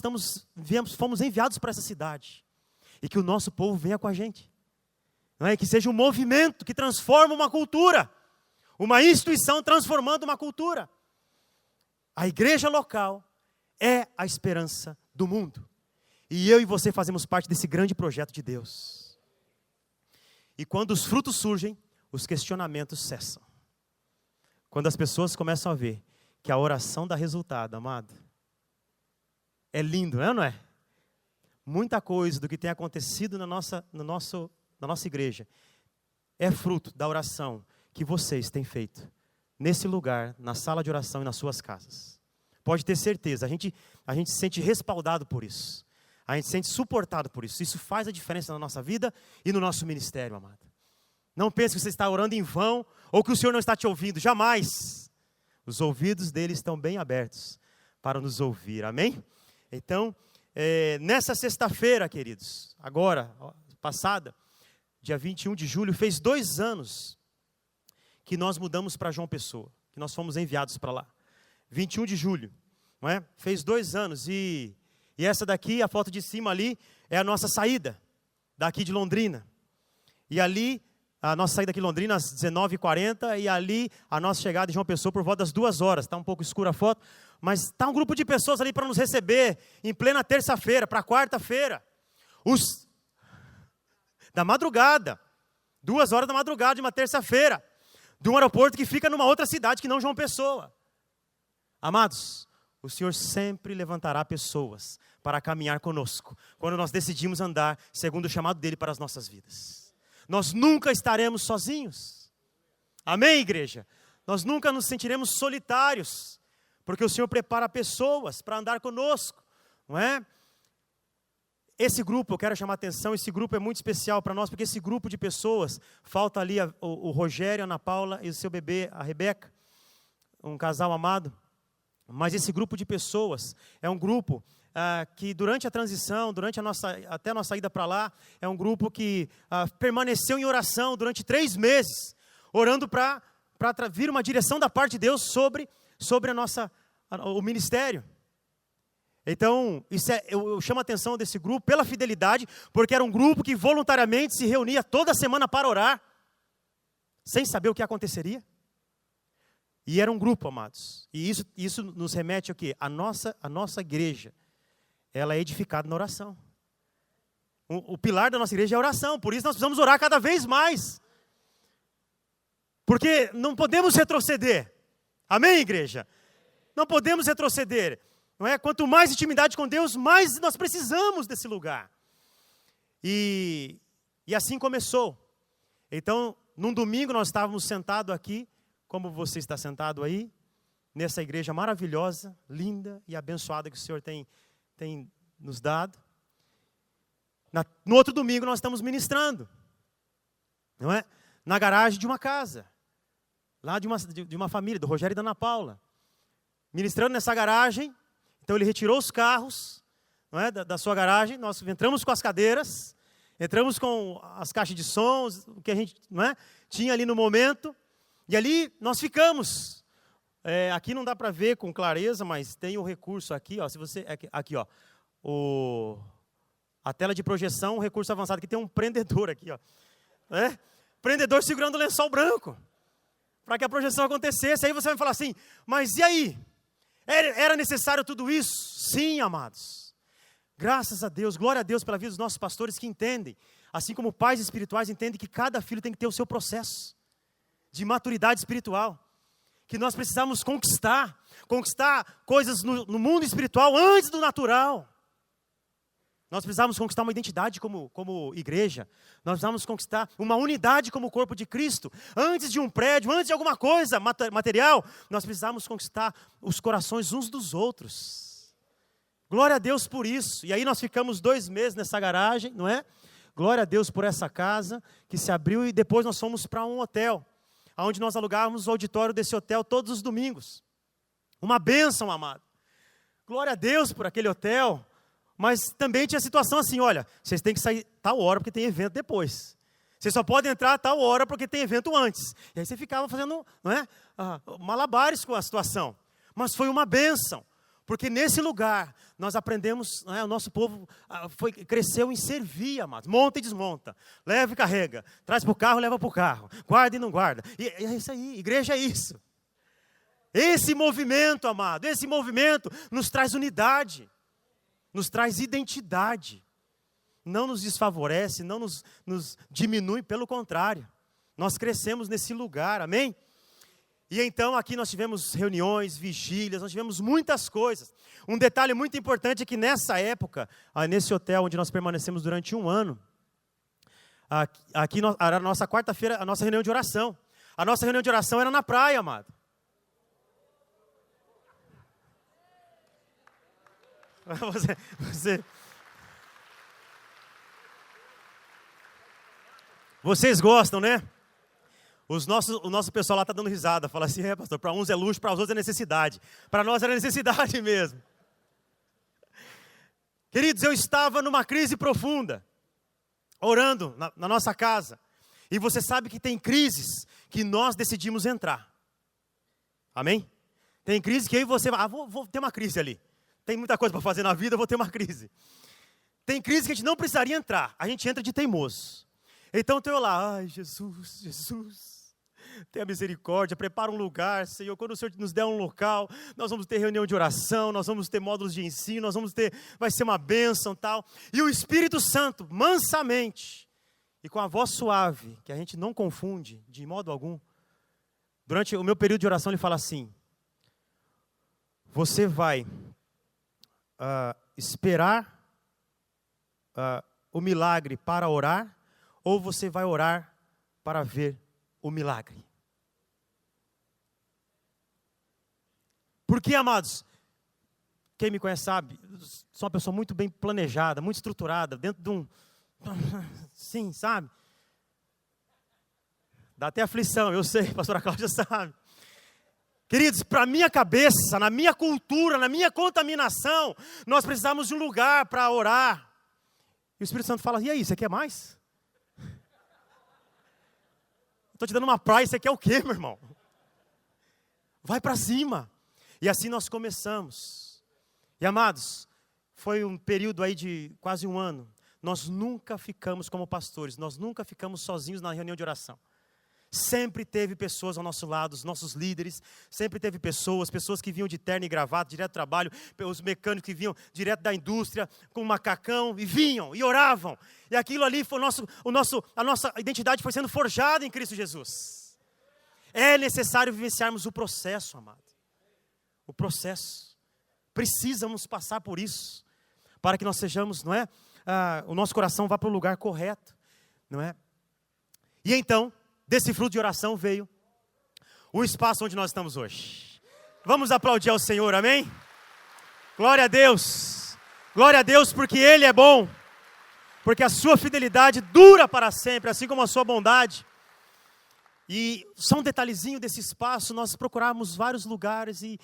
fomos enviados para essa cidade. E que o nosso povo venha com a gente. Não é? Que seja um movimento que transforma uma cultura. Uma instituição transformando uma cultura. A igreja local é a esperança do mundo. E eu e você fazemos parte desse grande projeto de Deus. E quando os frutos surgem, os questionamentos cessam. Quando as pessoas começam a ver que a oração dá resultado, amado. É lindo, não é ou não é? Muita coisa do que tem acontecido na nossa igreja é fruto da oração que vocês têm feito nesse lugar, na sala de oração e nas suas casas. Pode ter certeza, a gente se sente respaldado por isso. A gente se sente suportado por isso. Isso faz a diferença na nossa vida e no nosso ministério, amado. Não pense que você está orando em vão ou que o Senhor não está te ouvindo. Jamais. Os ouvidos dele estão bem abertos para nos ouvir. Amém? Então, nessa sexta-feira, queridos, agora, passada, dia 21 de julho, fez 2 anos que nós mudamos para João Pessoa, que nós fomos enviados para lá. 21 de julho, não é? Fez 2 anos e essa daqui, a foto de cima ali, é a nossa saída daqui de Londrina. E ali, a nossa saída aqui de Londrina às 19h40 e ali a nossa chegada em João Pessoa por volta das 2 horas. Está um pouco escura a foto, mas está um grupo de pessoas ali para nos receber em plena terça-feira, para quarta-feira. Da madrugada, 2 horas da madrugada de uma terça-feira, de um aeroporto que fica numa outra cidade que não João Pessoa. Amados, o Senhor sempre levantará pessoas para caminhar conosco, quando nós decidimos andar segundo o chamado dEle para as nossas vidas. Nós nunca estaremos sozinhos. Amém, igreja? Nós nunca nos sentiremos solitários, porque o Senhor prepara pessoas para andar conosco, não é? Esse grupo, eu quero chamar a atenção, esse grupo é muito especial para nós, porque esse grupo de pessoas, falta ali o Rogério, a Ana Paula e o seu bebê, a Rebeca, um casal amado. Mas esse grupo de pessoas é um grupo que durante a transição, até a nossa ida para lá, é um grupo que permaneceu em oração durante 3 meses, orando para vir uma direção da parte de Deus sobre o ministério. Então, eu chamo a atenção desse grupo pela fidelidade, porque era um grupo que voluntariamente se reunia toda semana para orar, sem saber o que aconteceria. E era um grupo, amados. E isso nos remete ao quê? A nossa igreja, ela é edificada na oração. O pilar da nossa igreja é a oração. Por isso nós precisamos orar cada vez mais. Porque não podemos retroceder. Amém, igreja? Não podemos retroceder. Não é? Quanto mais intimidade com Deus, mais nós precisamos desse lugar. E assim começou. Então, num domingo nós estávamos sentados aqui, como você está sentado aí, nessa igreja maravilhosa, linda e abençoada que o Senhor tem nos dado. No outro domingo nós estamos ministrando, não é? Na garagem de uma casa, lá de uma família, do Rogério e da Ana Paula. Ministrando nessa garagem, então ele retirou os carros, não é, da sua garagem, nós entramos com as cadeiras, entramos com as caixas de sons, o que a gente, não é, tinha ali no momento. E ali nós ficamos. Aqui não dá para ver com clareza, mas tem o recurso aqui, ó. Se você aqui, ó, a tela de projeção, um recurso avançado. Aqui tem um prendedor aqui, ó. Prendedor segurando o lençol branco, para que a projeção acontecesse. Aí você vai falar assim: mas e aí? Era necessário tudo isso? Sim, amados. Graças a Deus, glória a Deus pela vida dos nossos pastores que entendem, assim como pais espirituais entendem que cada filho tem que ter o seu processo de maturidade espiritual, que nós precisamos conquistar coisas no mundo espiritual antes do natural. Nós precisamos conquistar uma identidade como igreja. Nós precisamos conquistar uma unidade como corpo de Cristo. Antes de um prédio, antes de alguma coisa material, nós precisamos conquistar os corações uns dos outros. Glória a Deus por isso. E aí nós ficamos 2 meses nessa garagem, não é? Glória a Deus por essa casa que se abriu e depois nós fomos para um hotel, onde nós alugávamos o auditório desse hotel todos os domingos. Uma bênção, amado. Glória a Deus por aquele hotel. Mas também tinha situação assim, olha, vocês têm que sair tal hora porque tem evento depois. Vocês só podem entrar tal hora porque tem evento antes. E aí você ficava fazendo, não é, malabares com a situação. Mas foi uma bênção, porque nesse lugar nós aprendemos, não é, o nosso povo cresceu em servir, amados. Monta e desmonta, leva e carrega, traz para o carro, leva para o carro, guarda e não guarda. E é isso aí, igreja é isso. Esse movimento, amado, esse movimento nos traz unidade. Nos traz identidade, não nos desfavorece, não nos diminui, pelo contrário, nós crescemos nesse lugar, amém? E então aqui nós tivemos reuniões, vigílias, nós tivemos muitas coisas. Um detalhe muito importante é que nessa época, nesse hotel onde nós permanecemos durante 1 ano, aqui era a nossa quarta-feira, a nossa reunião de oração. A nossa reunião de oração era na praia, amado. Vocês gostam, né? O nosso pessoal lá está dando risada. Fala assim, pastor, para uns é luxo, para os outros é necessidade. Para nós era necessidade mesmo. Queridos, eu estava numa crise profunda, orando na nossa casa. E você sabe que tem crises que nós decidimos entrar. Amém? Tem crise que eu e você, vou ter uma crise ali. Tem muita coisa para fazer na vida, eu vou ter uma crise. Tem crise que a gente não precisaria entrar, a gente entra de teimoso. Então eu lá, ai Jesus, tenha misericórdia, prepara um lugar, Senhor, quando o Senhor nos der um local, nós vamos ter reunião de oração, nós vamos ter módulos de ensino, vai ser uma bênção tal. E o Espírito Santo, mansamente, e com a voz suave, que a gente não confunde de modo algum, durante o meu período de oração ele fala assim, você vai esperar o milagre para orar, ou você vai orar para ver o milagre? Porque, amados, quem me conhece sabe, sou uma pessoa muito bem planejada, muito estruturada, dentro de um... Sim, sabe? Dá até aflição, eu sei, a pastora Cláudia sabe. Queridos, para a minha cabeça, na minha cultura, na minha contaminação, nós precisamos de um lugar para orar. E o Espírito Santo fala, e aí, você quer mais? Estou te dando uma praia, você quer o quê, meu irmão? Vai para cima. E assim nós começamos. E amados, foi um período aí de quase 1 ano. Nós nunca ficamos como pastores, nós nunca ficamos sozinhos na reunião de oração. Sempre teve pessoas ao nosso lado, os nossos líderes, sempre teve pessoas que vinham de terno e gravata, direto do trabalho, os mecânicos que vinham direto da indústria, com macacão, e vinham, e oravam. E aquilo ali foi a nossa identidade foi sendo forjada em Cristo Jesus. É necessário vivenciarmos o processo, amado. O processo. Precisamos passar por isso, para que nós sejamos, não é? O nosso coração vá para o lugar correto, não é? E então, desse fruto de oração veio o espaço onde nós estamos hoje. Vamos aplaudir ao Senhor, amém? Glória a Deus. Glória a Deus porque Ele é bom. Porque a sua fidelidade dura para sempre, assim como a sua bondade. E só um detalhezinho desse espaço, nós procurávamos vários lugares e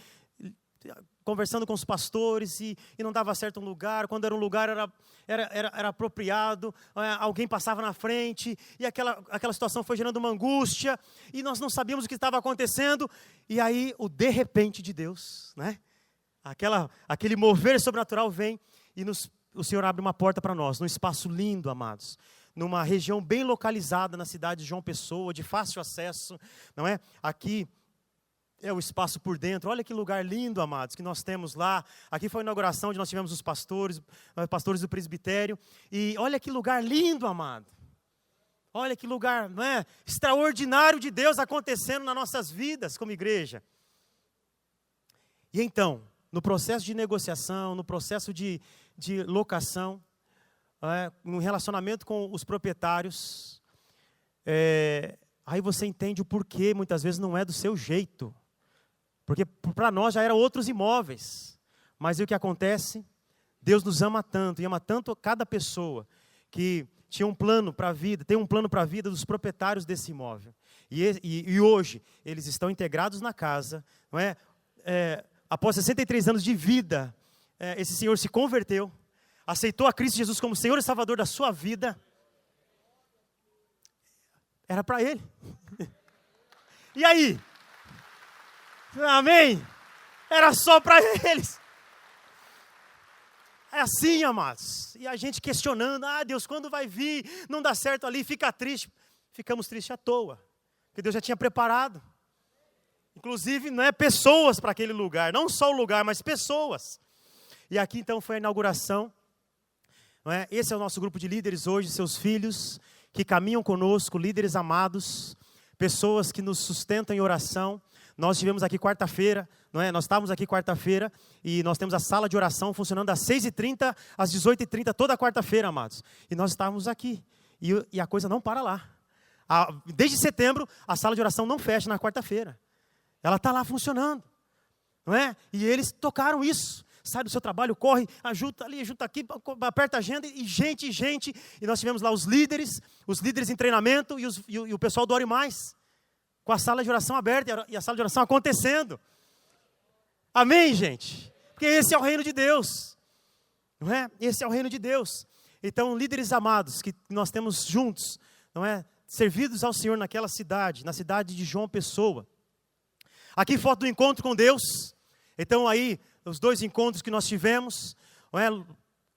conversando com os pastores e não dava certo um lugar. Quando era um lugar era apropriado, alguém passava na frente e aquela situação foi gerando uma angústia e nós não sabíamos o que estava acontecendo. E aí o de repente de Deus, né? Aquele mover sobrenatural vem e o Senhor abre uma porta para nós, num espaço lindo, amados, numa região bem localizada na cidade de João Pessoa, de fácil acesso, não é? Aqui é o espaço por dentro. Olha que lugar lindo, amados, que nós temos lá. Aqui foi a inauguração onde nós tivemos os pastores do presbitério. E olha que lugar lindo, amado. Olha que lugar, não é? Extraordinário de Deus acontecendo nas nossas vidas como igreja. E então, no processo de negociação, no processo de locação, no relacionamento com os proprietários, aí você entende o porquê, muitas vezes não é do seu jeito. Porque para nós já eram outros imóveis. Mas e o que acontece? Deus nos ama tanto, e ama tanto cada pessoa, que tinha um plano para a vida, tem um plano para a vida dos proprietários desse imóvel. E hoje, eles estão integrados na casa, não é? Após 63 anos de vida, esse senhor se converteu, aceitou a Cristo Jesus como Senhor e Salvador da sua vida. Era para ele. E aí? Amém? Era só para eles. É assim, amados. E a gente questionando, Deus, quando vai vir? Não dá certo ali, fica triste. Ficamos tristes à toa, porque Deus já tinha preparado. Inclusive, não é pessoas para aquele lugar, não só o lugar, mas pessoas. E aqui então foi a inauguração. Não é? Esse é o nosso grupo de líderes hoje, seus filhos, que caminham conosco, líderes amados, pessoas que nos sustentam em oração. Nós estivemos aqui quarta-feira, não é? Nós estávamos aqui quarta-feira e nós temos a sala de oração funcionando das 6h30 às 18h30, toda quarta-feira, amados. E nós estávamos aqui. E a coisa não para lá. Desde setembro, a sala de oração não fecha na quarta-feira. Ela está lá funcionando, não é? E eles tocaram isso. Sai do seu trabalho, corre, ajuda ali, ajuda aqui, aperta a agenda, e gente. E nós tivemos lá os líderes em treinamento e o pessoal do Ore Mais, com a sala de oração aberta e a sala de oração acontecendo. Amém, gente? Porque esse é o reino de Deus, não é? Esse é o reino de Deus. Então, líderes amados, que nós temos juntos, não é? Servidos ao Senhor naquela cidade, na cidade de João Pessoa. Aqui foto do encontro com Deus. Então aí, os 2 encontros que nós tivemos, não é?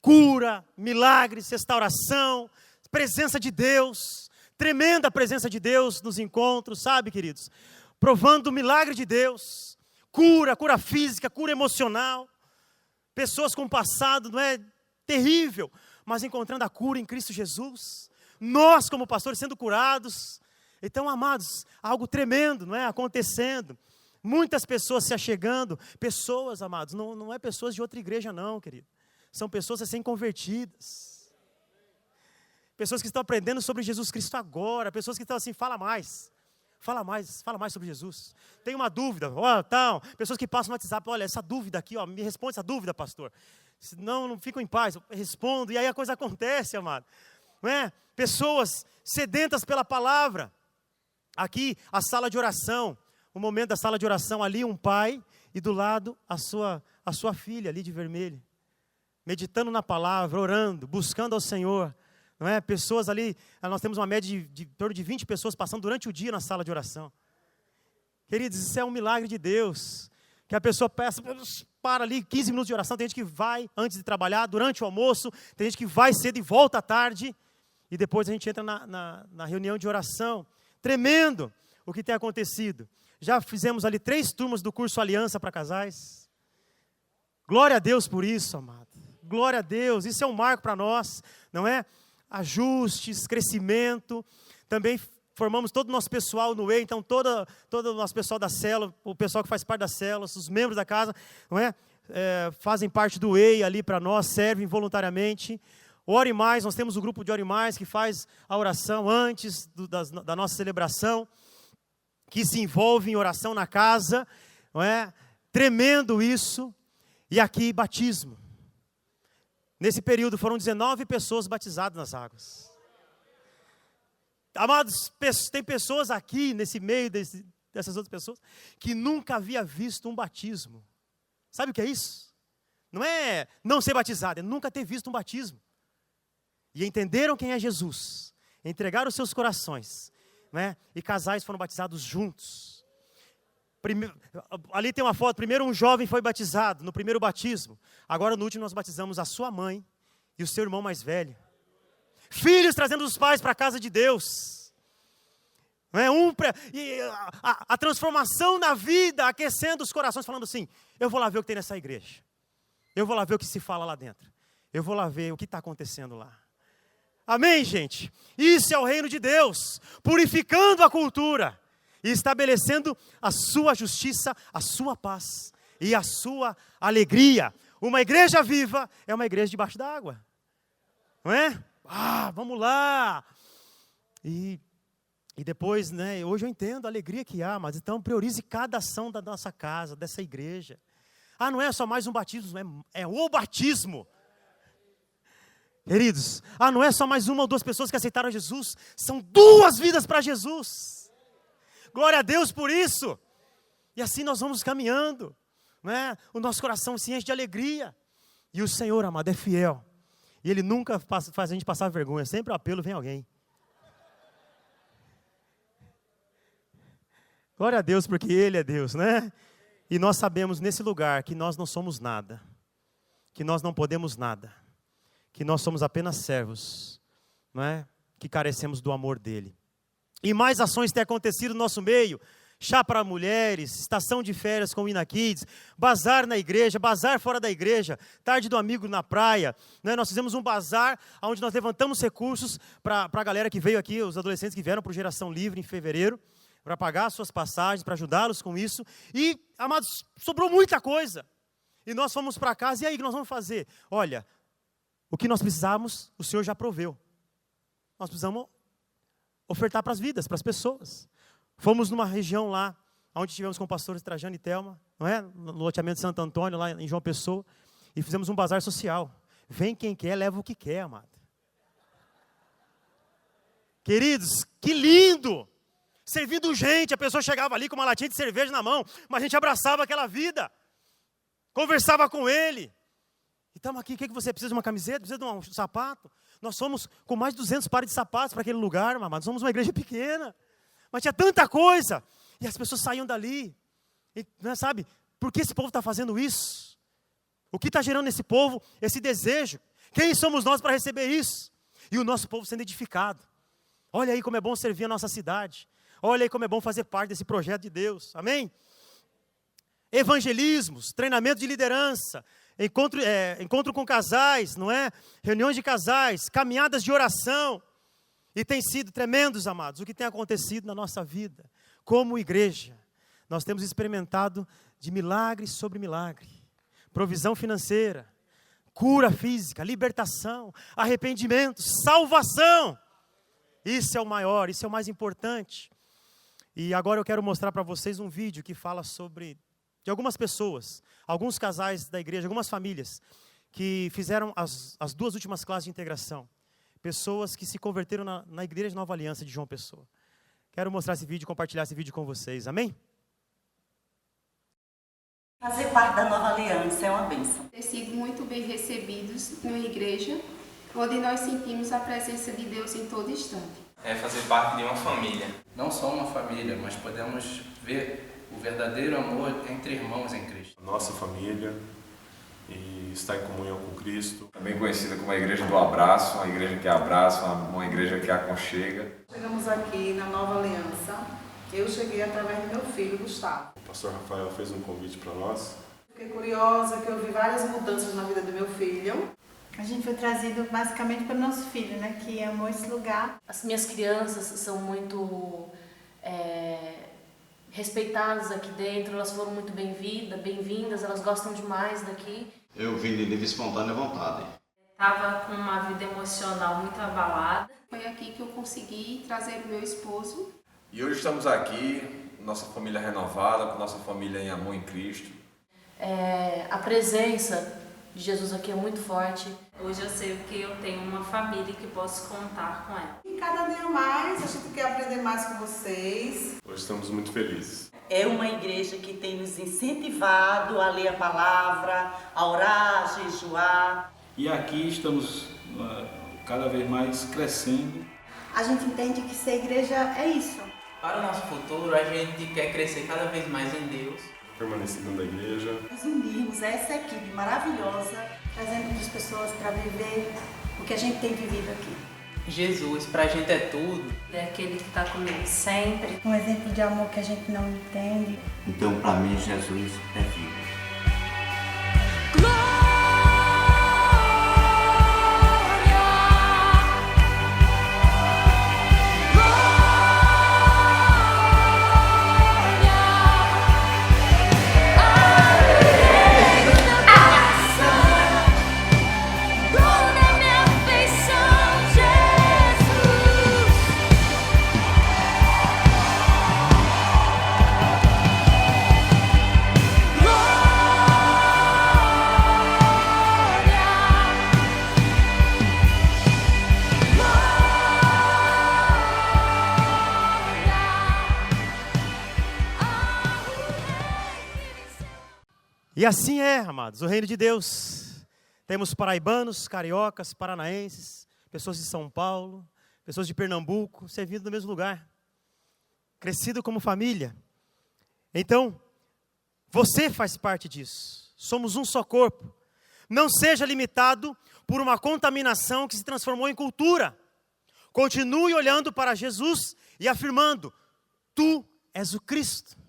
Cura, milagres, restauração, presença de Deus, tremenda presença de Deus nos encontros, sabe, queridos? Provando o milagre de Deus, cura física, cura emocional, pessoas com passado, não é? Terrível, mas encontrando a cura em Cristo Jesus, nós como pastores sendo curados. Então, amados, algo tremendo, não é? Acontecendo. Muitas pessoas se achegando, pessoas, amados, não é pessoas de outra igreja não, querido. São pessoas recém-convertidas. Pessoas que estão aprendendo sobre Jesus Cristo agora, pessoas que estão assim, fala mais sobre Jesus. Tem uma dúvida, pessoas que passam no WhatsApp, olha, essa dúvida aqui, me responde essa dúvida, pastor. Senão, não ficam em paz, eu respondo, e aí a coisa acontece, amado. Não é? Pessoas sedentas pela palavra. Aqui, a sala de oração. O momento da sala de oração, ali um pai e do lado a sua filha ali de vermelho, meditando na palavra, orando, buscando ao Senhor, não é? Pessoas ali, nós temos uma média de torno de 20 pessoas passando durante o dia na sala de oração. Queridos, isso é um milagre de Deus, que a pessoa para ali 15 minutos de oração, tem gente que vai antes de trabalhar, durante o almoço, tem gente que vai cedo e volta à tarde, e depois a gente entra na reunião de oração. Tremendo o que tem acontecido. Já fizemos ali 3 turmas do curso Aliança para casais. Glória a Deus por isso, amado. Glória a Deus, isso é um marco para nós, não é? Ajustes, crescimento. Também formamos todo o nosso pessoal no EI, então todo o nosso pessoal da célula, o pessoal que faz parte das células, os membros da casa, não é? Fazem parte do EI ali para nós, servem voluntariamente. Ore Mais, nós temos o grupo de Ore Mais que faz a oração antes da nossa celebração, que se envolve em oração na casa, não é? Tremendo isso. E aqui, batismo. Nesse período foram 19 pessoas batizadas nas águas. Amados, tem pessoas aqui, nesse meio dessas outras pessoas, que nunca havia visto um batismo. Sabe o que é isso? Não é não ser batizado, é nunca ter visto um batismo. E entenderam quem é Jesus, entregaram os seus corações, né? E casais foram batizados juntos. Ali tem uma foto, primeiro um jovem foi batizado, no primeiro batismo. Agora no último nós batizamos a sua mãe e o seu irmão mais velho. Filhos trazendo os pais para a casa de Deus. Não é? A transformação na vida, aquecendo os corações, falando assim, eu vou lá ver o que tem nessa igreja. Eu vou lá ver o que se fala lá dentro. Eu vou lá ver o que está acontecendo lá. Amém, gente? Isso é o reino de Deus, purificando a cultura e estabelecendo a sua justiça, a sua paz e a sua alegria. Uma igreja viva é uma igreja debaixo d'água. Não é? Vamos lá. E depois, né, hoje eu entendo a alegria que há, mas então priorize cada ação da nossa casa, dessa igreja. Não é só mais um batismo, é o batismo. Queridos, não é só mais uma ou duas pessoas que aceitaram Jesus, são 2 vidas para Jesus. Glória a Deus por isso. E assim nós vamos caminhando, né? O nosso coração se enche de alegria. E o Senhor, amado, é fiel. E Ele nunca faz a gente passar vergonha, sempre o apelo vem alguém. Glória a Deus, porque Ele é Deus, né? E nós sabemos nesse lugar que nós não somos nada, que nós não podemos nada, que nós somos apenas servos, não é? Que carecemos do amor dEle. E mais ações têm acontecido no nosso meio. Chá para mulheres, estação de férias com o Ina Kids, bazar na igreja, bazar fora da igreja, tarde do amigo na praia. Né? Nós fizemos um bazar onde nós levantamos recursos para a galera que veio aqui, os adolescentes que vieram para o Geração Livre em fevereiro, para pagar as suas passagens, para ajudá-los com isso. E, amados, sobrou muita coisa. E nós fomos para casa, e aí o que nós vamos fazer? Olha, o que nós precisamos, o Senhor já proveu. Nós precisamos ofertar para as vidas, para as pessoas. Fomos numa região lá, onde estivemos com o pastor Trajano e Thelma, não é? No loteamento de Santo Antônio, lá em João Pessoa, e fizemos um bazar social. Vem quem quer, leva o que quer, amado. Queridos, que lindo! Servindo gente, a pessoa chegava ali com uma latinha de cerveja na mão, mas a gente abraçava aquela vida, conversava com ele. E estamos aqui, o que você precisa? De uma camiseta? Precisa de um sapato? Nós somos com mais de 200 pares de sapatos para aquele lugar, amados. Somos uma igreja pequena. Mas tinha tanta coisa. E as pessoas saíam dali. E, né, sabe, por que esse povo está fazendo isso? O que está gerando nesse povo esse desejo? Quem somos nós para receber isso? E o nosso povo sendo edificado. Olha aí como é bom servir a nossa cidade. Olha aí como é bom fazer parte desse projeto de Deus. Amém? Evangelismos, treinamento de liderança, encontro com casais, não é? Reuniões de casais, caminhadas de oração. E tem sido tremendos, amados, o que tem acontecido na nossa vida. Como igreja, nós temos experimentado de milagre sobre milagre. Provisão financeira, cura física, libertação, arrependimento, salvação. Isso é o maior, isso é o mais importante. E agora eu quero mostrar para vocês um vídeo que fala de algumas pessoas, alguns casais da igreja, algumas famílias, que fizeram as 2 últimas classes de integração. Pessoas que se converteram na Igreja Nova Aliança de João Pessoa. Quero mostrar esse vídeo, compartilhar esse vídeo com vocês. Amém? Fazer parte da Nova Aliança é uma bênção. Ter sido muito bem recebidos numa igreja, onde nós sentimos a presença de Deus em todo instante. É fazer parte de uma família. Não só uma família, mas podemos ver o verdadeiro amor entre irmãos em Cristo. Nossa família e estar em comunhão com Cristo. Também conhecida como a igreja do abraço, uma igreja que abraça, uma igreja que aconchega. Chegamos aqui na Nova Aliança. Eu cheguei através do meu filho, Gustavo. O pastor Rafael fez um convite para nós. Fiquei curiosa, que eu vi várias mudanças na vida do meu filho. A gente foi trazido basicamente para o nosso filho, né, que amou esse lugar. As minhas crianças são muito respeitadas aqui dentro, elas foram muito bem-vindas, elas gostam demais daqui. Eu vim de livre e espontânea vontade. Estava com uma vida emocional muito abalada. Foi aqui que eu consegui trazer o meu esposo. E hoje estamos aqui, nossa família renovada, com nossa família em amor em Cristo. A presença de Jesus aqui é muito forte. Hoje eu sei que eu tenho uma família que posso contar com ela. E cada dia mais a gente quer aprender mais com vocês. Hoje estamos muito felizes. É uma igreja que tem nos incentivado a ler a palavra, a orar, a jejuar. E aqui estamos cada vez mais crescendo. A gente entende que ser igreja é isso. Para o nosso futuro, a gente quer crescer cada vez mais em Deus. Permanecer dentro da igreja. Nós unirmos essa equipe maravilhosa, trazendo outras pessoas para viver o que a gente tem vivido aqui. Jesus, pra gente é tudo. É aquele que está comigo sempre. Um exemplo de amor que a gente não entende. Então, para mim, Jesus é vida. Toda minha afeição. E assim é, amados, o reino de Deus. Temos paraibanos, cariocas, paranaenses, pessoas de São Paulo, pessoas de Pernambuco, servindo no mesmo lugar. Crescido como família. Então, você faz parte disso. Somos um só corpo. Não seja limitado por uma contaminação que se transformou em cultura. Continue olhando para Jesus e afirmando: tu és o Cristo.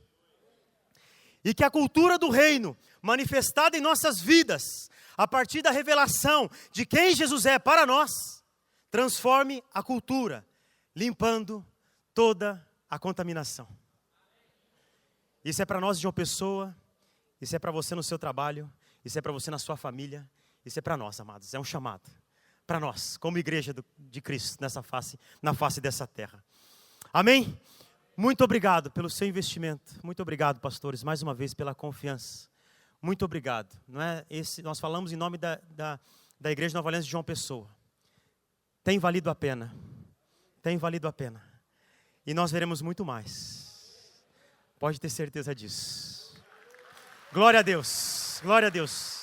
E que a cultura do reino, manifestada em nossas vidas, a partir da revelação de quem Jesus é para nós, transforme a cultura, limpando toda a contaminação. Isso é para nós de João Pessoa, isso é para você no seu trabalho, isso é para você na sua família, isso é para nós, amados, é um chamado. Para nós, como igreja de Cristo, na face dessa terra. Amém? Muito obrigado pelo seu investimento. Muito obrigado, pastores, mais uma vez pela confiança. Muito obrigado. Nós falamos em nome da Igreja Nova Aliança de João Pessoa. Tem valido a pena. Tem valido a pena. E nós veremos muito mais. Pode ter certeza disso. Glória a Deus. Glória a Deus.